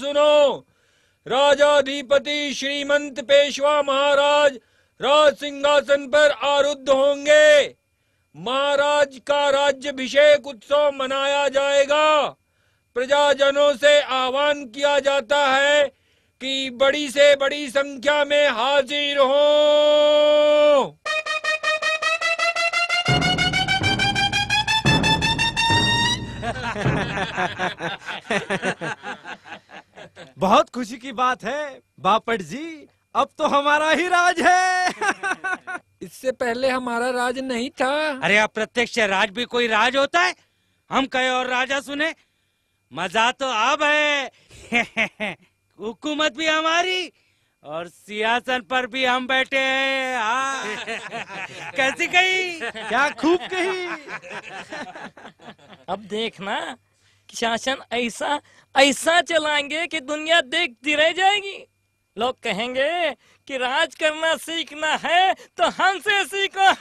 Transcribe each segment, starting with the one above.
सुनो। राजाधिपति श्रीमंत पेशवा महाराज राज सिंहासन पर आरूढ़ होंगे। महाराज का राज्याभिषेक उत्सव मनाया जाएगा। प्रजाजनों से आह्वान किया जाता है कि बड़ी से बड़ी संख्या में हाजिर हो। बहुत खुशी की बात है बापट जी, अब तो हमारा ही राज है। इससे पहले हमारा राज नहीं था। अरे अप्रत्यक्ष राज भी कोई राज होता है? हम कहे और राजा सुने, मजा तो अब है। हुकूमत भी हमारी और सिंहासन पर भी हम बैठे हैं। कैसी कही? क्या खूब कही। अब देखना कि शासन ऐसा ऐसा चलाएंगे कि दुनिया देखती रह जाएगी। लोग कहेंगे कि राज करना सीखना है तो हमसे सीखो।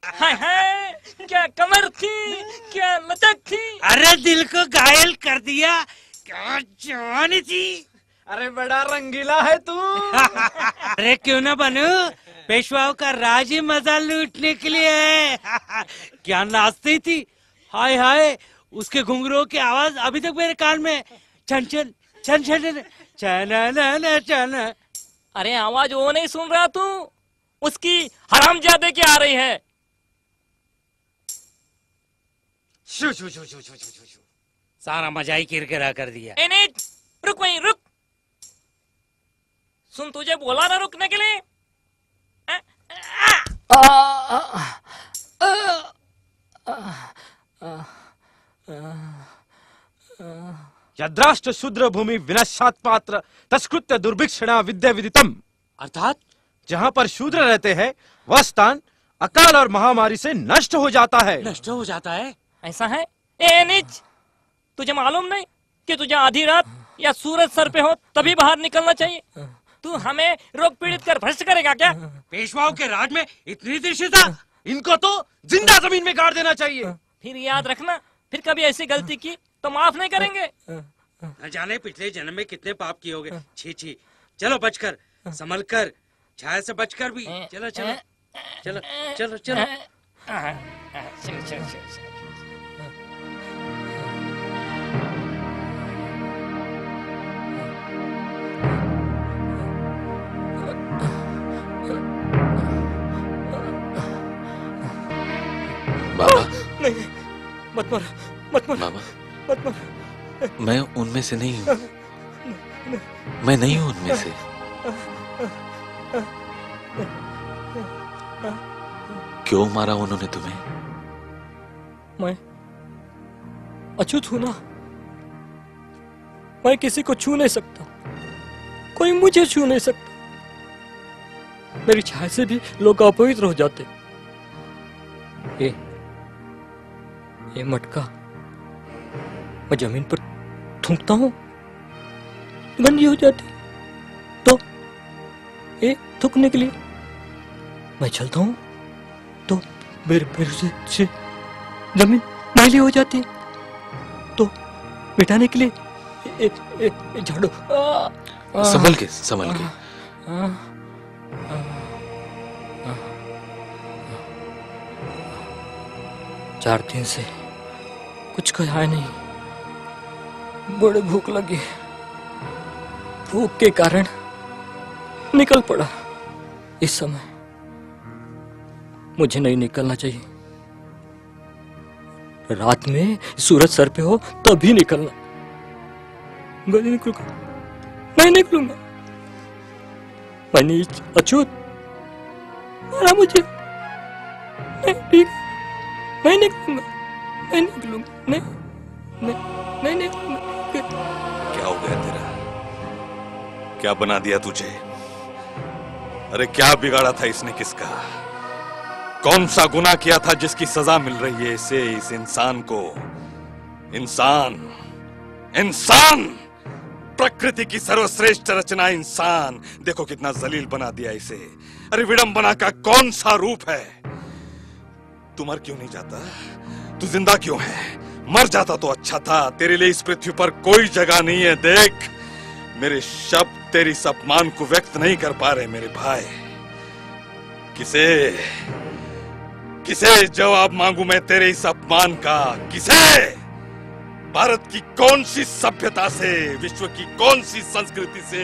हाय हाय, क्या कमर थी, क्या लचक थी। अरे दिल को घायल कर दिया, क्या जवानी थी। अरे बड़ा रंगीला है तू। अरे क्यों ना बनू, पेशवाओं का राज ही मजा लूटने के लिए है। क्या नाचती थी, हाय हाय, उसके घुंघरूओं की आवाज अभी तक मेरे कान में छन छन छन छन छन छन। अरे आवाज वो नहीं सुन रहा तू, उसकी हरामजादे की आ रही है। शू शू शू शू शू शू शू, सारा मजा ही किरकिरा कर दिया। रुक वहीं रुक। सुन, तुझे बोला ना रुकने के लिए। यद्राष्ट्र शूद्र भूमि विनश्चात पात्र तस्कृत्य दुर्भिक्षणा विद्या विदितम। अर्थात जहाँ पर शूद्र रहते हैं वह स्थान अकाल और महामारी से नष्ट हो जाता है। नष्ट हो जाता है? ऐसा है? ए नीच, तुझे मालूम नहीं कि तुझे आधी रात या सूरज सर पे हो तभी बाहर निकलना चाहिए? तू हमें रोग पीड़ित कर भ्रष्ट करेगा क्या? पेशवाओं के राज में इतनी दृश्यता? इनको तो जिंदा जमीन में गाड़ देना चाहिए। फिर याद रखना, फिर कभी ऐसी गलती की तो माफ नहीं करेंगे। न जाने पिछले जन्म में कितने पाप किए होंगे। छी छी, चलो बचकर, संभल कर, छाया से बचकर भी। चलो चलो चलो चलो चलो। चल चल चल। बाबा नहीं, मत मार, मत मार, बाबा, मत मार। मैं उनमें से नहीं हूँ। मैं नहीं हूँ उनमें से। क्यों मारा उन्होंने तुम्हें? मैं अछूत हूं ना, मैं किसी को छू नहीं सकता, कोई मुझे छू नहीं सकता। मेरी छाया से भी लोग अपवित्र हो जाते। ये मटका मैं जमीन पर थूकता हूँ, गंदी हो जाती, तो ये थूकने के लिए मैं चलता हूँ तो मेरे से जमीन मैली हो जाती, तो मिटाने के लिए झाड़ू। संभल के, संभल के। 4 दिन से कुछ खाया नहीं, बड़ी भूख लगी, भूख के कारण निकल पड़ा। इस समय मुझे नहीं निकलना चाहिए, रात में सूरज सर पे हो तभी निकलना। नहीं निकलूंगा, नहीं निकलूंगा, मैं नीच अछूत, मारा मुझे, नहीं निकलूंगा, नहीं निकलूंगा, नहीं निकलूंगा। क्या हो गया तेरा? क्या बना दिया तुझे? अरे क्या बिगाड़ा था इसने किसका? कौन सा गुनाह किया था जिसकी सजा मिल रही है इसे, इस इंसान को? इंसान प्रकृति की सर्वश्रेष्ठ रचना इंसान, देखो कितना जलील बना दिया इसे। अरे विडंबना का कौन सा रूप है? तू मर क्यों नहीं जाता? तू जिंदा क्यों है? मर जाता तो अच्छा था। तेरे लिए इस पृथ्वी पर कोई जगह नहीं है। देख, मेरे शब्द तेरी इस अपमान को व्यक्त नहीं कर पा रहे मेरे भाई। किसे जवाब मांगू मैं तेरे इस अपमान का? किसे? भारत की कौन सी सभ्यता से, विश्व की कौन सी संस्कृति से?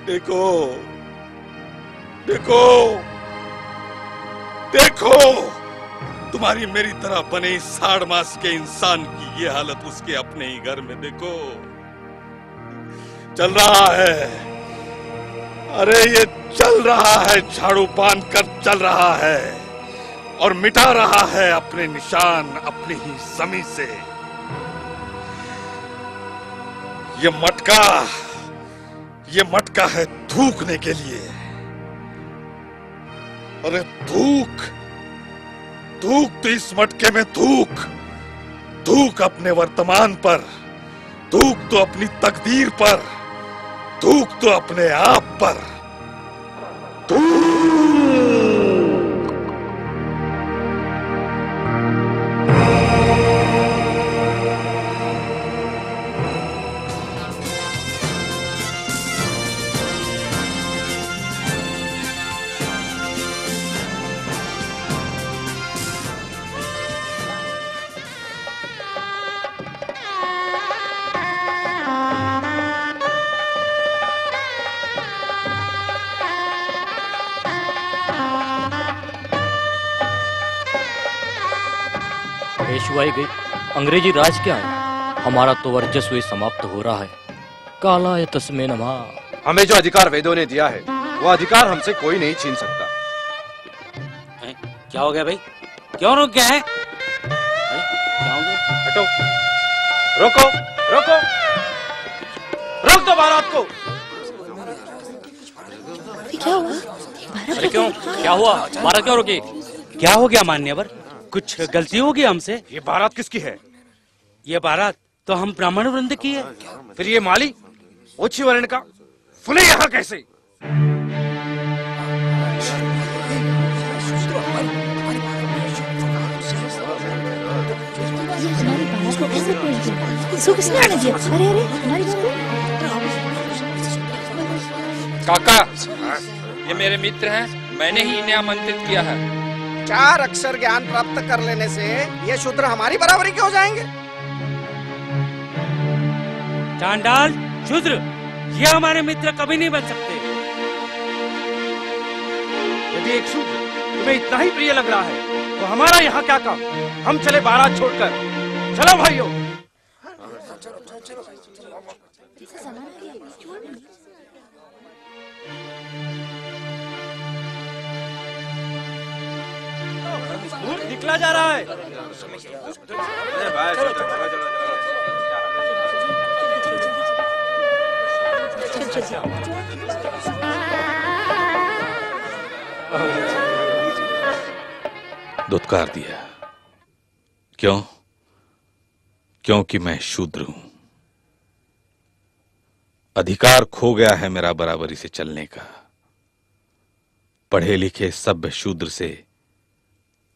देखो देखो देखो, तुम्हारी मेरी तरह बने इस साड़ मास के इंसान की ये हालत उसके अपने ही घर में देखो चल रहा है। अरे ये चल रहा है, झाड़ू बांध कर चल रहा है और मिटा रहा है अपने निशान अपनी ही जमीन से। ये मटका है थूकने के लिए। अरे थूक तो इस मटके में थूक अपने वर्तमान पर, थूक तो अपनी तकदीर पर, थूक तो अपने आप पर, थूक। पेशवाई गई, अंग्रेजी राज क्या है? हमारा तो वर्चस्व समाप्त हो रहा है। कालाय तस्मै नमः। हमें जो अधिकार वेदों ने दिया है वो अधिकार हमसे कोई नहीं छीन सकता। क्या हो गया भाई? क्यों रुक गया है? हटो, रोको, रोको, रोक दो बारात को। क्या हुआ? अरे क्यों, क्या हुआ? बारात क्यों रुकी? क्या हो गया मान्यवर? कुछ गलती होगी हमसे? ये बारात किसकी है? ये बारात तो हम ब्राह्मण वृंद की है। फिर ये माली ओछी वर्ण का फुले यहाँ कैसे? हमारी बारात को कैसे पहुंच गया? इसको किसने आने दिया? अरे अरे हमारी बारात। काका, ये मेरे मित्र हैं, मैंने ही इन्हें आमंत्रित किया है। 4 अक्षर ज्ञान प्राप्त कर लेने से ये शूद्र हमारी बराबरी के हो जाएंगे? चांडाल, शूद्र, ये हमारे मित्र कभी नहीं बन सकते। यदि एक शूद्र तुम्हें इतना ही प्रिय लग रहा है तो हमारा यहाँ क्या काम? हम चले बारात छोड़कर। चलो भाइयों। मुहूर्त निकला जा रहा है। दुत्कार दिया। क्यों? क्योंकि मैं शूद्र हूं। अधिकार खो गया है मेरा बराबरी से चलने का। पढ़े लिखे सभ्य शूद्र से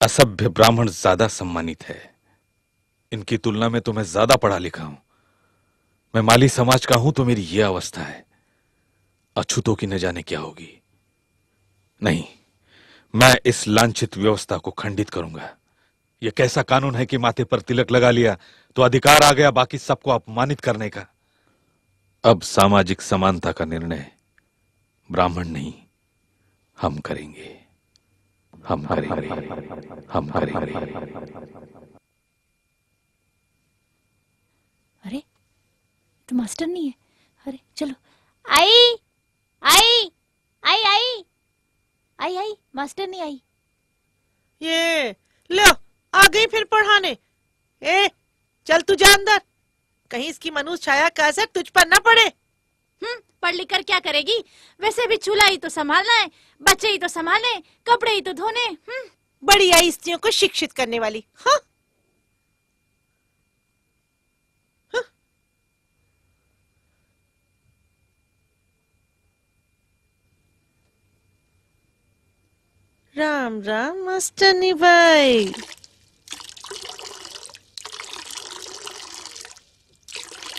असभ्य ब्राह्मण ज्यादा सम्मानित है। इनकी तुलना में तो मैं ज्यादा पढ़ा लिखा हूं। मैं माली समाज का हूं तो मेरी यह अवस्था है। अछूतों की न जाने क्या होगी। नहीं, मैं इस लांछित व्यवस्था को खंडित करूंगा। यह कैसा कानून है कि माथे पर तिलक लगा लिया तो अधिकार आ गया बाकी सबको अपमानित करने का। अब सामाजिक समानता का निर्णय ब्राह्मण नहीं, हम करेंगे। हम करेंगे, हम करेंगे। अरे तो मास्टर नहीं है। अरे चलो। आई आई आई आई आई आई मास्टर नहीं आई। ये लो आ गई फिर पढ़ाने। ए चल तू जा अंदर, कहीं इसकी मनुष्य छाया का असर तुझ पर न पड़े। पढ़ लिख कर क्या करेगी? वैसे भी चूल्हा ही तो संभालना है, बच्चे ही तो संभाले, कपड़े ही तो धोने। बड़ी आई स्त्रियों को शिक्षित करने वाली। हाँ राम राम मास्टरनी भाई।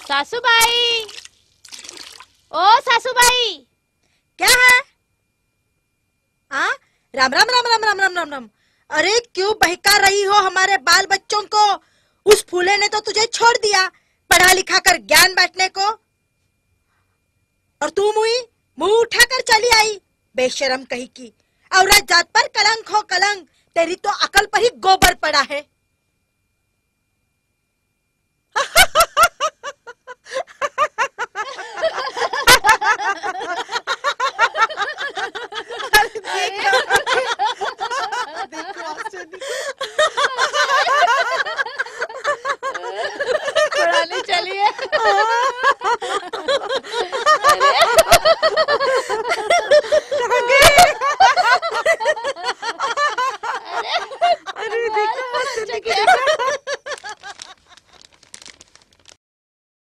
सासूबाई, ओ सासूबाई। क्या है? हाँ, राम राम राम राम राम राम राम राम। अरे क्यों बहका रही हो हमारे बाल बच्चों को? उस फूले ने तो तुझे छोड़ दिया पढ़ा लिखा कर ज्ञान बांटने को, और तू मुंह उठाकर चली आई बेशरम कही की। औरत जात पर कलंक हो कलंक, तेरी तो अकल पर ही गोबर पड़ा है। पढ़ाने चलिए। अरे देखो